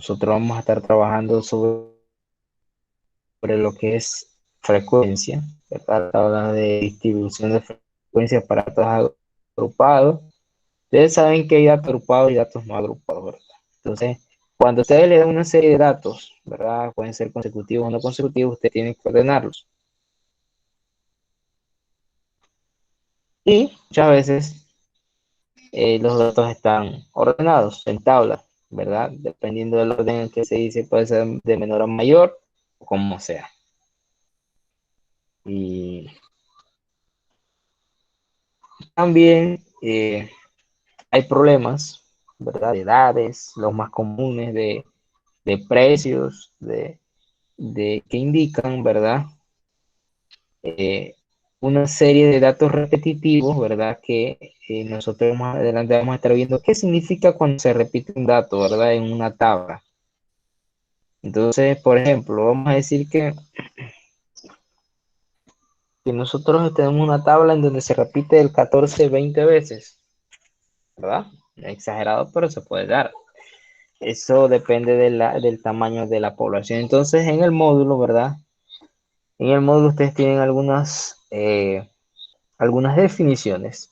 nosotros vamos a estar trabajando sobre lo que es frecuencia, ¿verdad? La tabla de distribución de frecuencias para datos agrupados. Ustedes saben que hay datos agrupados y datos no agrupados, ¿verdad? Entonces, cuando ustedes le dan una serie de datos, ¿verdad? Pueden ser consecutivos o no consecutivos, ustedes tienen que ordenarlos. Y muchas veces los datos están ordenados en tablas, ¿verdad? Dependiendo del orden en que se dice, puede ser de menor a mayor, o como sea. Y también hay problemas, ¿verdad? De edades, los más comunes, de precios, de que indican, ¿verdad? Eh, una serie de datos repetitivos, ¿verdad? Que nosotros más adelante vamos a estar viendo qué significa cuando se repite un dato, ¿verdad? En una tabla. Entonces, por ejemplo, vamos a decir que nosotros tenemos una tabla en donde se repite el 14 20 veces, ¿verdad? Exagerado, pero se puede dar. Eso depende del tamaño de la población. Entonces, en el módulo, ¿verdad? En el módulo ustedes tienen algunas definiciones.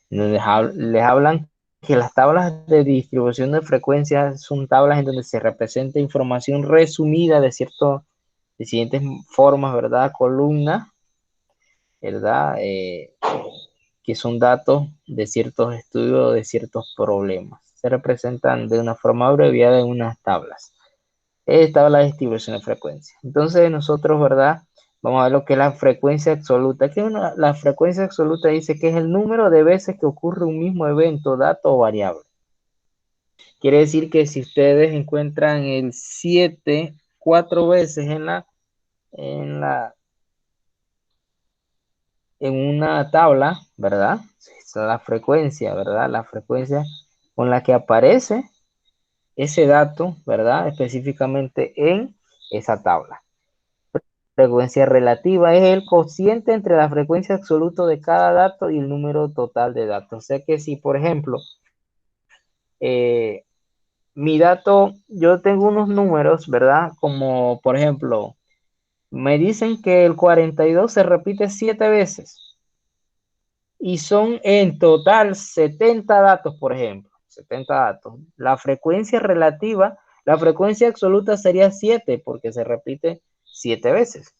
Les hablan que las tablas de distribución de frecuencias son tablas en donde se representa información resumida de siguientes formas, ¿verdad? Columna, ¿verdad? Que son datos de ciertos estudios, de ciertos problemas. Se representan de una forma abreviada en unas tablas. Esta es la distribución de frecuencia. Entonces nosotros, ¿verdad? Vamos a ver lo que es la frecuencia absoluta. La frecuencia absoluta dice que es el número de veces que ocurre un mismo evento, dato o variable. Quiere decir que si ustedes encuentran el 7 4 veces en la, en una tabla, ¿verdad? Esa es la frecuencia, ¿verdad? La frecuencia con la que aparece ese dato, ¿verdad? Específicamente en esa tabla. Frecuencia relativa es el cociente entre la frecuencia absoluta de cada dato y el número total de datos. O sea que si, por ejemplo, eh, mi dato, yo tengo unos números, ¿verdad? Como, por ejemplo, me dicen que el 42 se repite 7 veces y son en total 70 datos, por ejemplo. 70 datos. La frecuencia relativa, la frecuencia absoluta sería 7 porque se repite 7 veces.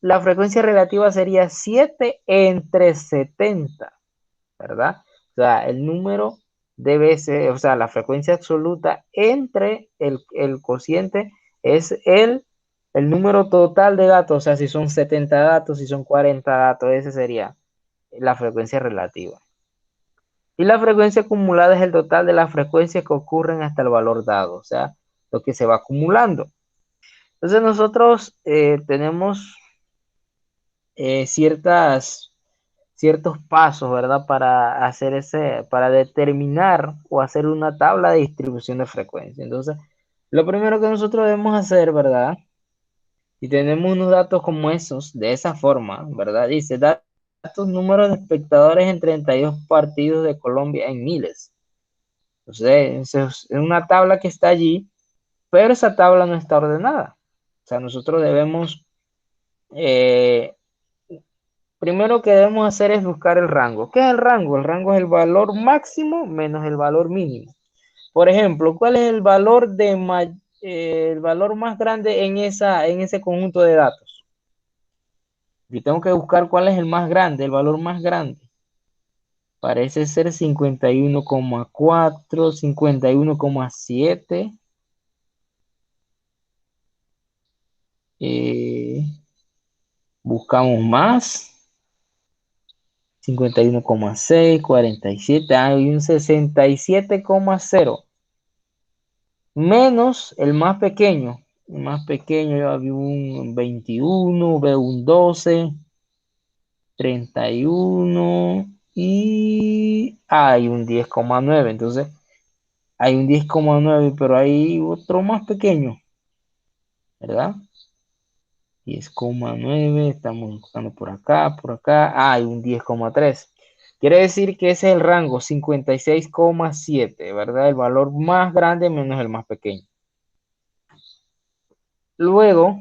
La frecuencia relativa sería 7 entre 70, ¿verdad? O sea, el número de veces, o sea, la frecuencia absoluta entre el cociente es el número total de datos, o sea, si son 70 datos, si son 40 datos, ese sería la frecuencia relativa. Y la frecuencia acumulada es el total de las frecuencias que ocurren hasta el valor dado, o sea, lo que se va acumulando. Entonces nosotros tenemos ciertos pasos, ¿verdad? Para determinar o hacer una tabla de distribución de frecuencia. Entonces, lo primero que nosotros debemos hacer, ¿verdad? Si tenemos unos datos como esos, de esa forma, ¿verdad? Dice, datos, números de espectadores en 32 partidos de Colombia en miles. Entonces, es una tabla que está allí, pero esa tabla no está ordenada. O sea, nosotros debemos eh, primero que debemos hacer es buscar el rango. ¿Qué es el rango? El rango es el valor máximo menos el valor mínimo. Por ejemplo, ¿cuál es el valor más grande en ese conjunto de datos? Yo tengo que buscar cuál es el más grande, el valor más grande. Parece ser 51,4, 51,7. Eh, buscamos más. 51,6, 47, hay un 67,0 menos el más pequeño. El más pequeño, yo vi un 21, veo un 12, 31 y hay un 10,9. Entonces, hay un 10,9, pero hay otro más pequeño, ¿verdad? 10,9, estamos buscando por acá, hay un 10,3. Quiere decir que ese es el rango 56,7, ¿verdad? El valor más grande menos el más pequeño. Luego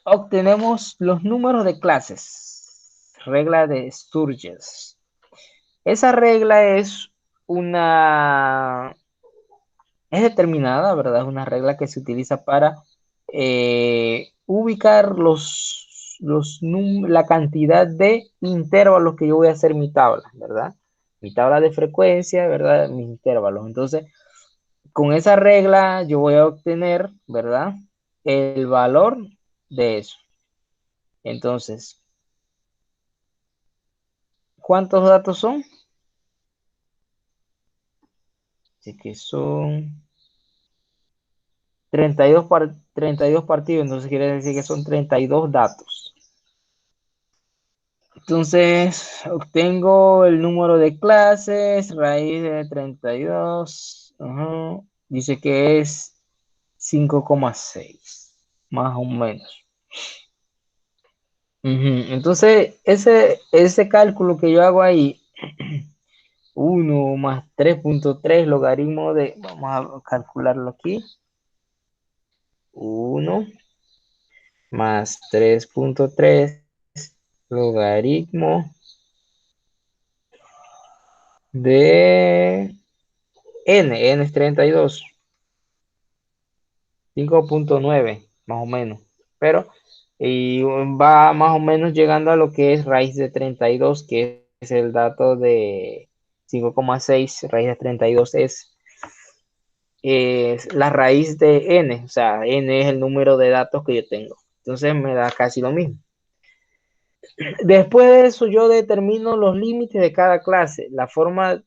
obtenemos los números de clases. Regla de Sturges. Esa regla una, es determinada, ¿verdad? Es una regla que se utiliza para ubicar la cantidad de intervalos que yo voy a hacer en mi tabla, ¿verdad? Mi tabla de frecuencia, ¿verdad? Mis intervalos. Entonces, con esa regla yo voy a obtener, ¿verdad? El valor de eso. Entonces, ¿cuántos datos son? Así que son 32 partidos, entonces quiere decir que son 32 datos. Entonces, obtengo el número de clases, raíz de 32. Dice que es 5,6, más o menos. Entonces, ese cálculo que yo hago ahí, 1 más 3,3 logaritmo de, vamos a calcularlo aquí, 1 más 3,3 logaritmo de n es 32, 5,9 más o menos, pero y va más o menos llegando a lo que es raíz de 32, que es el dato de 5,6. Raíz de 32 es la raíz de n, o sea, n es el número de datos que yo tengo. Entonces me da casi lo mismo. Después de eso yo determino los límites de cada clase, la forma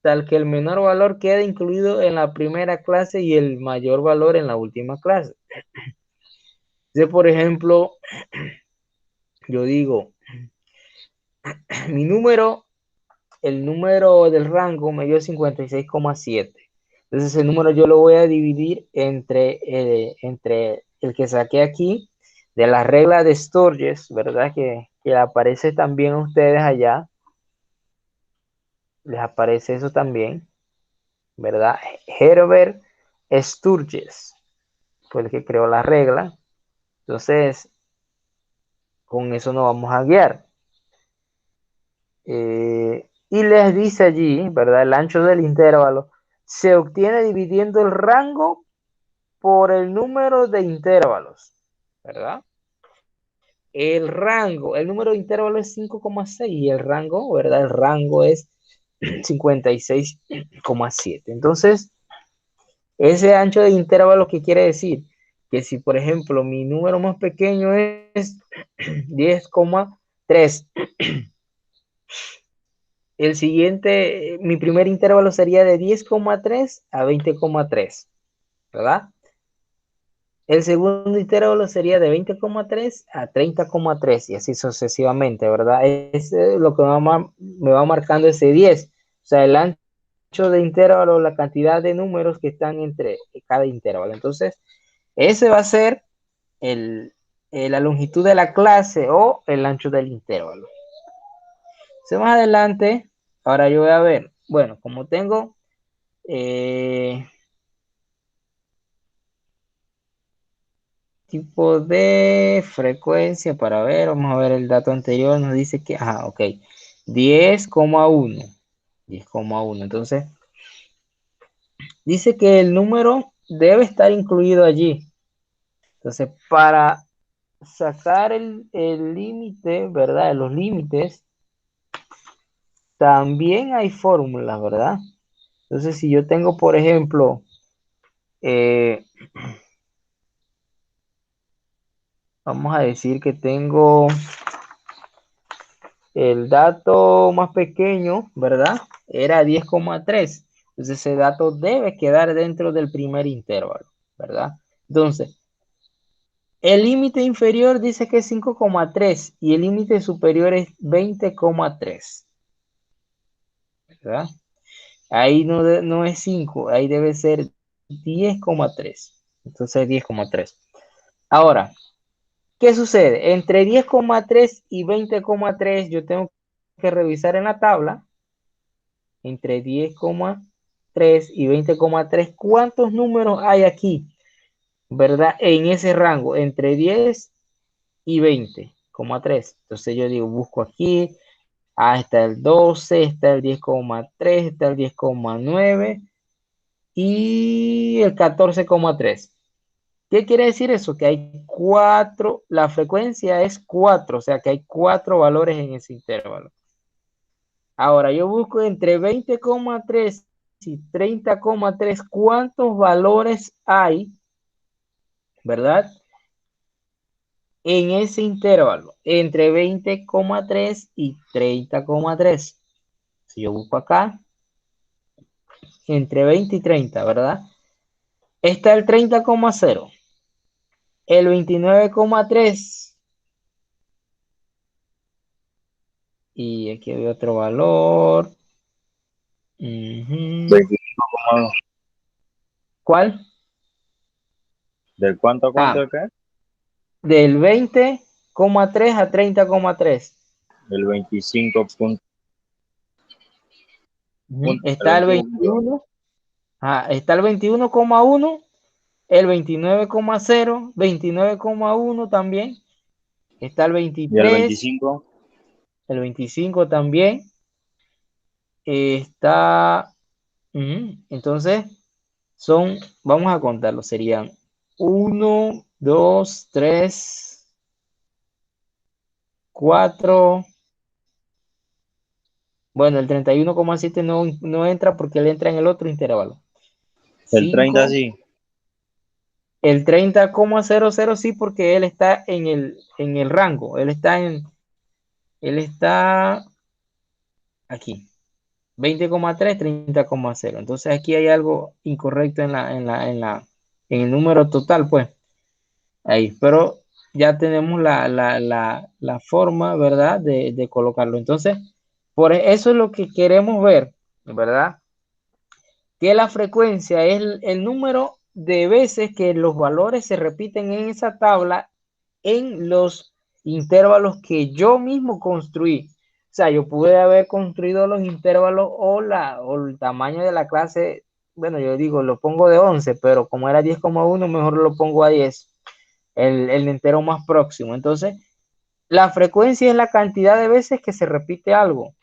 tal que el menor valor quede incluido en la primera clase y el mayor valor en la última clase. Entonces, por ejemplo, yo digo, el número del rango me dio 56,7. Entonces ese número yo lo voy a dividir entre el que saqué aquí, de la regla de Sturges, ¿verdad? Que aparece también a ustedes allá. Les aparece eso también, ¿verdad? Herbert Sturges fue el que creó la regla. Entonces, con eso nos vamos a guiar. Y les dice allí, ¿verdad? El ancho del intervalo se obtiene dividiendo el rango por el número de intervalos, ¿verdad? El número de intervalos es 5,6 y el rango, ¿verdad? El rango es 56,7. Entonces, ese ancho de intervalo, ¿qué quiere decir? Que si, por ejemplo, mi número más pequeño es 10,3, el siguiente, mi primer intervalo sería de 10,3 a 20,3, ¿verdad? El segundo intervalo sería de 20,3 a 30,3 y así sucesivamente, ¿verdad? Es lo que me va marcando ese 10. O sea, el ancho de intervalo, la cantidad de números que están entre cada intervalo. Entonces, ese va a ser la longitud de la clase o el ancho del intervalo. Entonces, más adelante, ahora yo voy a ver, bueno, como tengo tipo de frecuencia para ver, vamos a ver el dato anterior, nos dice que, ok, 10,1, 10,1. Entonces, dice que el número debe estar incluido allí. Entonces, para sacar el límite, ¿verdad? Los límites, también hay fórmulas, ¿verdad? Entonces, si yo tengo, por ejemplo, vamos a decir que tengo el dato más pequeño, ¿verdad? Era 10,3. Entonces ese dato debe quedar dentro del primer intervalo, ¿verdad? Entonces, el límite inferior dice que es 5,3 y el límite superior es 20,3, ¿verdad? Ahí no es 5, ahí debe ser 10,3. Entonces 10,3. Ahora, ¿qué sucede? Entre 10,3 y 20,3 yo tengo que revisar en la tabla entre 10,3 y 20,3. ¿Cuántos números hay aquí? ¿verdad? En ese rango, entre 10 y 20,3. Entonces yo digo, busco aquí, está el 12, está el 10,3, está el 10,9 y el 14,3. ¿Qué quiere decir eso? Que hay cuatro, la frecuencia es 4, o sea que hay 4 valores en ese intervalo. Ahora yo busco entre 20,3 y 30,3, ¿cuántos valores hay, verdad? En ese intervalo, entre 20,3 y 30,3. Si yo busco acá, entre 20 y 30, ¿verdad? Está el 30,0, el 29,3 y aquí hay otro valor. 25,2. ¿Cuál? ¿Del cuánto a Ah, cuánto de qué? del 20,3 a 30,3. Del 25 punto, el Está el 21. 21, está el 21,1, el 29,0, 29,1 también. Está el Y el 23, 25, el 25 también. Está, entonces, vamos a contarlo, serían uno, 2, 3, 4. Bueno, el 31,7 no entra porque él entra en el otro intervalo. el 30 5, sí, el 30,00 sí, porque él está en el rango. Él está aquí, 20,3, 30,0. Entonces aquí hay algo incorrecto en el número total, pues. Ahí, pero ya tenemos la forma, ¿verdad? De colocarlo. Entonces, por eso es lo que queremos ver, ¿verdad? Que la frecuencia es el número de veces que los valores se repiten en esa tabla en los intervalos que yo mismo construí. O sea, yo pude haber construido los intervalos o el tamaño de la clase, bueno, yo digo, lo pongo de 11, pero como era 10,1, mejor lo pongo a 10, el entero más próximo. Entonces, la frecuencia es la cantidad de veces que se repite algo.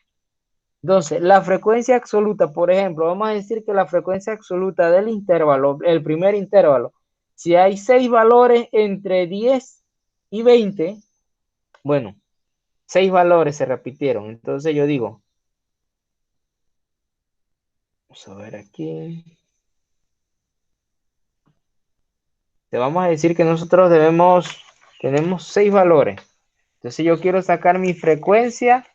Entonces, la frecuencia absoluta, por ejemplo, vamos a decir que la frecuencia absoluta del intervalo, el primer intervalo, si hay 6 valores entre 10 y 20, bueno, 6 valores se repitieron. Entonces yo digo, vamos a ver aquí, te vamos a decir que nosotros tenemos 6 valores. Entonces yo quiero sacar mi frecuencia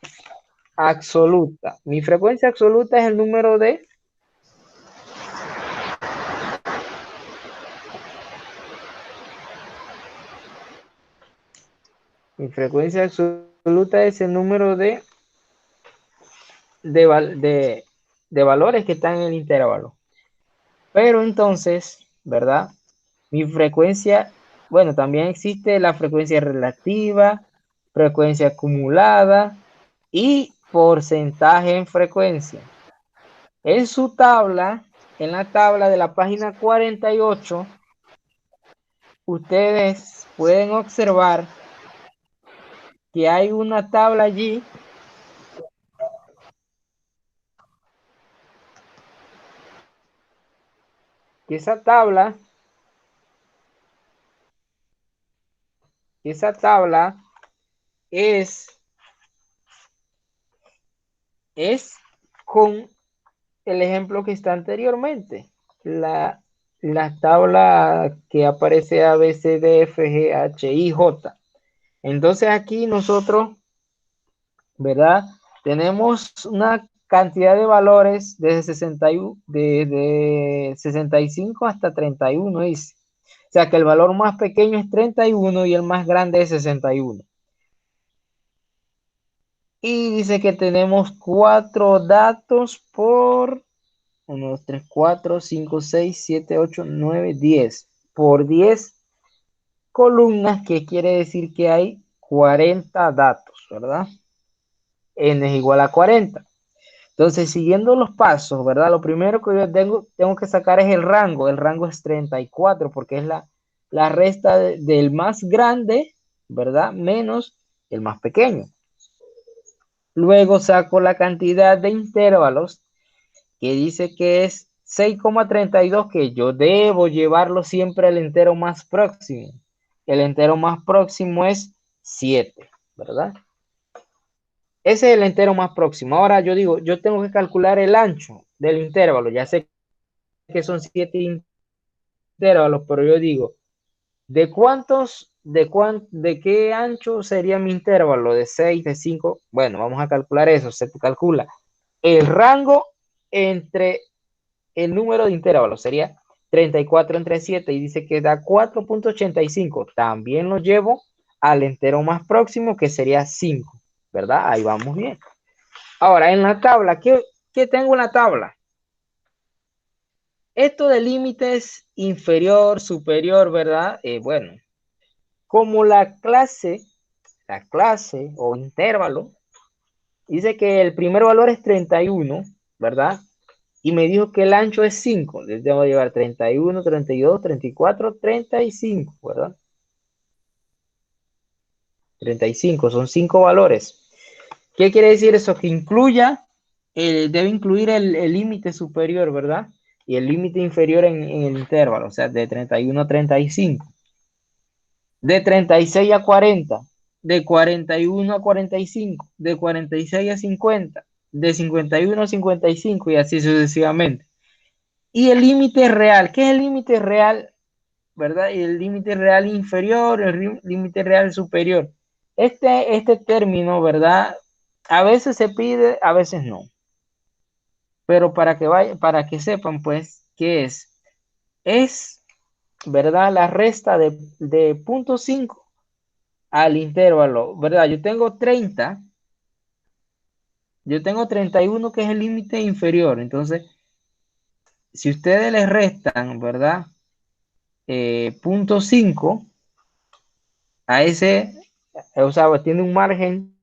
absoluta. Mi frecuencia absoluta es el número de Mi frecuencia absoluta es el número de valores que están en el intervalo. Pero entonces, ¿verdad? Mi frecuencia, bueno, también existe la frecuencia relativa, frecuencia acumulada y porcentaje en frecuencia. En su tabla, en la tabla de la página 48, ustedes pueden observar que hay una tabla allí, que esa tabla es, es con el ejemplo que está anteriormente. La, la tabla que aparece A, B, C, D, F, G, H, I, J. Entonces aquí nosotros, ¿verdad? Tenemos una cantidad de valores desde 65 hasta 31, dice. O sea que el valor más pequeño es 31 y el más grande es 61. Y dice que tenemos 4 datos por 1, 2, 3, 4, 5, 6, 7, 8, 9, 10. Por 10 columnas, que quiere decir que hay 40 datos, ¿verdad? N es igual a 40. Entonces, siguiendo los pasos, ¿verdad? Lo primero que yo tengo que sacar es el rango. El rango es 34 porque es la resta del más grande, ¿verdad? Menos el más pequeño. Luego saco la cantidad de intervalos que dice que es 6,32, que yo debo llevarlo siempre al entero más próximo. El entero más próximo es 7, ¿verdad? Ese es el entero más próximo. Ahora yo digo, yo tengo que calcular el ancho del intervalo. Ya sé que son 7 intervalos, pero yo digo, ¿de qué ancho sería mi intervalo? ¿De 6, de 5? Bueno, vamos a calcular eso. Se calcula el rango entre el número de intervalos. Sería 34 entre 7 y dice que da 4,85. También lo llevo al entero más próximo, que sería 5, ¿verdad? Ahí vamos bien. Ahora, en la tabla, ¿qué tengo en la tabla? Esto de límites inferior, superior, ¿verdad? Bueno, como la clase o intervalo, dice que el primer valor es 31, ¿verdad? Y me dijo que el ancho es 5. Les debo llevar 31, 32, 34, 35, ¿verdad? 35, son 5 valores. ¿Qué quiere decir eso? Que debe incluir el límite superior, ¿verdad? Y el límite inferior en el intervalo, o sea, de 31 a 35. De 36 a 40, de 41 a 45, de 46 a 50, de 51 a 55 y así sucesivamente. Y el límite real, ¿qué es el límite real? ¿Verdad? Y el límite real inferior, el límite real superior. Este término, ¿verdad? A veces se pide, a veces no. Pero para que sepan, pues, ¿qué es? Es, ¿verdad? La resta de 0,5 al intervalo, ¿verdad? Yo tengo 31, que es el límite inferior. Entonces, si ustedes les restan, ¿verdad? 0,5 a ese, o sea, tiene un margen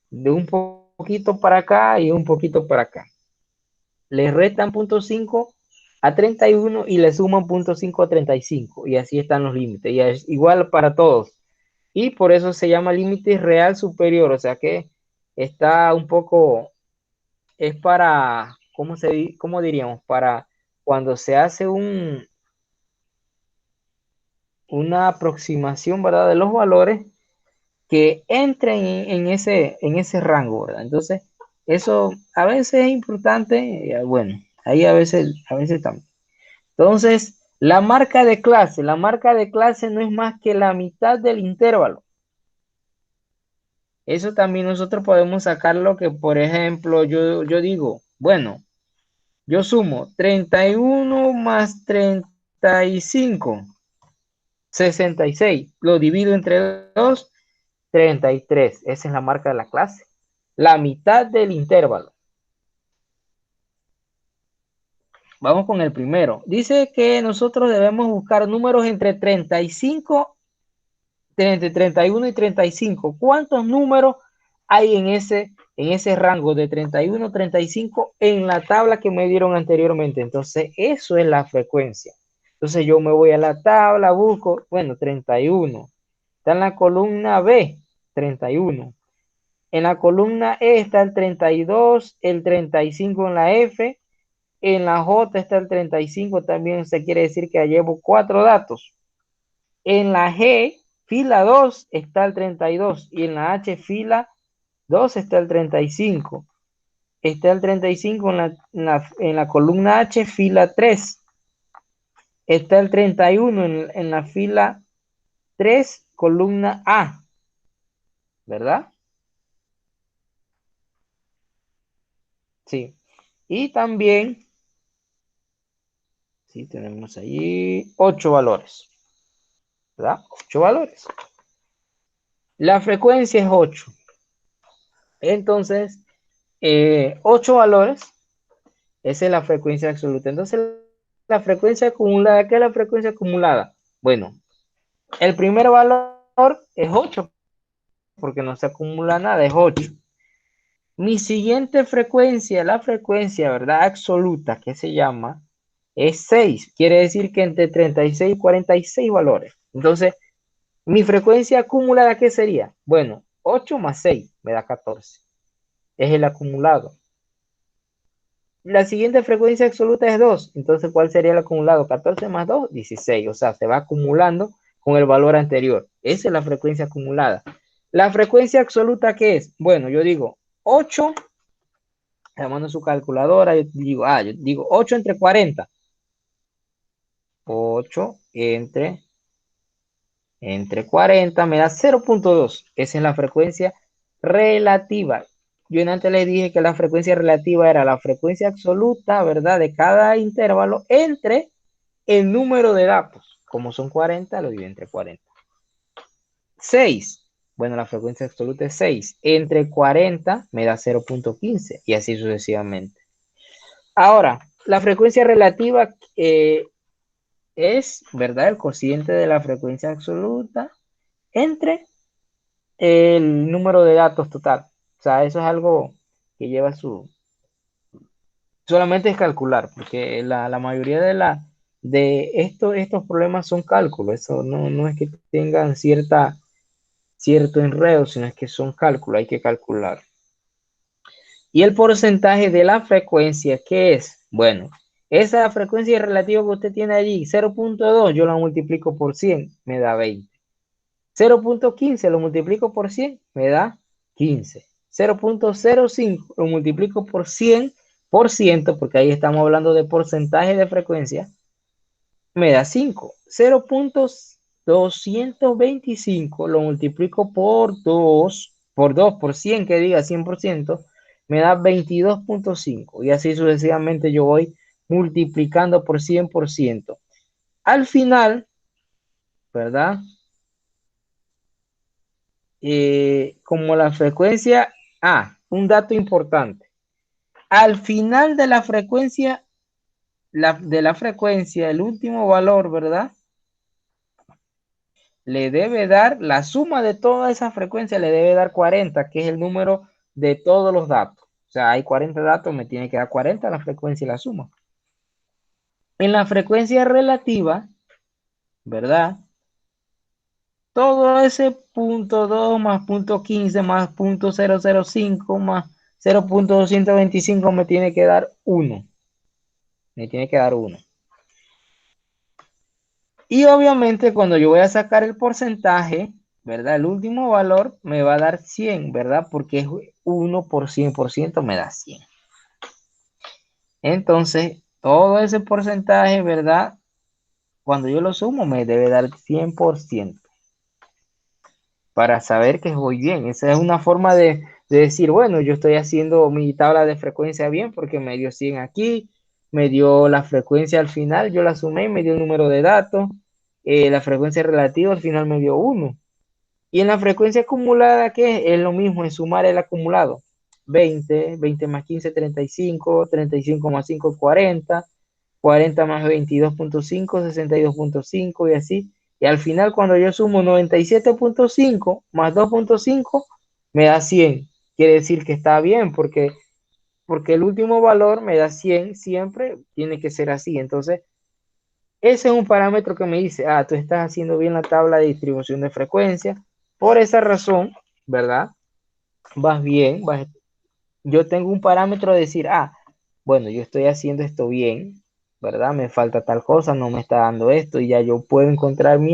de un poquito para acá y un poquito para acá. Le restan 0,5 a 31 y le suman 0,5 a 35. Y así están los límites. Y es igual para todos. Y por eso se llama límite real superior. O sea que está un poco, es para, ¿cómo diríamos? Para cuando se hace una aproximación, ¿verdad? De los valores que entren en ese rango, ¿verdad? Entonces, eso a veces es importante, bueno, ahí a veces también. Entonces, la marca de clase no es más que la mitad del intervalo. Eso también nosotros podemos sacarlo, que, por ejemplo, yo digo, bueno, yo sumo 31 más 35, 66. Lo divido entre 2, 33. Esa es la marca de la clase. La mitad del intervalo. Vamos con el primero. Dice que nosotros debemos buscar números entre 35, entre 31 y 35. ¿Cuántos números hay en ese rango de 31 a 35 en la tabla que me dieron anteriormente? Entonces, eso es la frecuencia. Entonces, yo me voy a la tabla, busco, bueno, 31. Está en la columna B, 31. En la columna E está el 32, el 35 en la F. En la J está el 35, también se quiere decir que llevo 4 datos. En la G, fila 2, está el 32 y en la H, fila 2, está el 35. Está el 35 en la columna H, fila 3. Está el 31 en la fila 3, columna A, ¿verdad? Sí. Y también, sí, tenemos allí 8 valores, ¿verdad? 8 valores. La frecuencia es 8. Entonces, 8 valores, esa es la frecuencia absoluta. Entonces, la frecuencia acumulada, ¿qué es la frecuencia acumulada? Bueno, el primer valor es 8, porque no se acumula nada, es 8. Mi siguiente frecuencia, la frecuencia, ¿verdad? Absoluta, que se llama, es 6. Quiere decir que entre 36 y 46 valores. Entonces, mi frecuencia acumulada, ¿qué sería? Bueno, 8 más 6 me da 14. Es el acumulado. La siguiente frecuencia absoluta es 2. Entonces, ¿cuál sería el acumulado? 14 más 2, 16. O sea, se va acumulando con el valor anterior. Esa es la frecuencia acumulada. La frecuencia absoluta, ¿qué es? Bueno, yo digo 8, llamando su calculadora, yo digo 8 entre 40. 8 entre 40 me da 0.2. Esa es la frecuencia relativa. Yo antes les dije que la frecuencia relativa era la frecuencia absoluta, ¿verdad? De cada intervalo entre el número de datos. Como son 40, lo divido entre 40. 6. Bueno, la frecuencia absoluta es 6. Entre 40 me da 0.15 y así sucesivamente. Ahora, la frecuencia relativa es, ¿verdad? El cociente de la frecuencia absoluta entre el número de datos total. O sea, eso es algo que lleva solamente es calcular, porque la mayoría de estos problemas son cálculos. Eso no es que tengan cierto enredo, sino es que son cálculos, hay que calcular. Y el porcentaje de la frecuencia, ¿qué es? Bueno, esa frecuencia relativa que usted tiene allí, 0.2, yo la multiplico por 100, me da 20. 0.15 lo multiplico por 100, me da 15. 0.05 lo multiplico por 100%, porque ahí estamos hablando de porcentaje de frecuencia, me da 5. 0.225 lo multiplico por 100, que diga 100%, me da 22.5. Y así sucesivamente yo voy multiplicando por 100%. Al final, ¿verdad? Como la frecuencia, un dato importante. Al final de la frecuencia, el último valor, ¿verdad? Le debe dar, la suma de toda esa frecuencia le debe dar 40, que es el número de todos los datos. O sea, hay 40 datos, me tiene que dar 40 la frecuencia y la suma. En la frecuencia relativa, ¿verdad? Todo ese punto 2 más punto 15 más punto 005 más 0.225 me tiene que dar 1. Me tiene que dar 1. Y obviamente cuando yo voy a sacar el porcentaje, ¿verdad? El último valor me va a dar 100, ¿verdad? Porque es 1 por 100% me da 100. Entonces, todo ese porcentaje, ¿verdad? Cuando yo lo sumo me debe dar 100%. Para saber que voy bien. Esa es una forma de decir, bueno, yo estoy haciendo mi tabla de frecuencia bien porque me dio 100 aquí, me dio la frecuencia al final, yo la sumé y me dio el número de datos, la frecuencia relativa al final me dio 1. Y en la frecuencia acumulada, ¿qué es? Es lo mismo, es sumar el acumulado. 20 más 15, 35 más 5, 40, 40 más 22.5, 62.5 y así. Y al final, cuando yo sumo 97.5 más 2.5, me da 100. Quiere decir que está bien, porque el último valor me da 100, siempre tiene que ser así. Entonces, ese es un parámetro que me dice, tú estás haciendo bien la tabla de distribución de frecuencia. Por esa razón, ¿verdad? Vas bien, yo tengo un parámetro de decir, bueno, yo estoy haciendo esto bien, ¿verdad? Me falta tal cosa, no me está dando esto, y ya yo puedo encontrar mi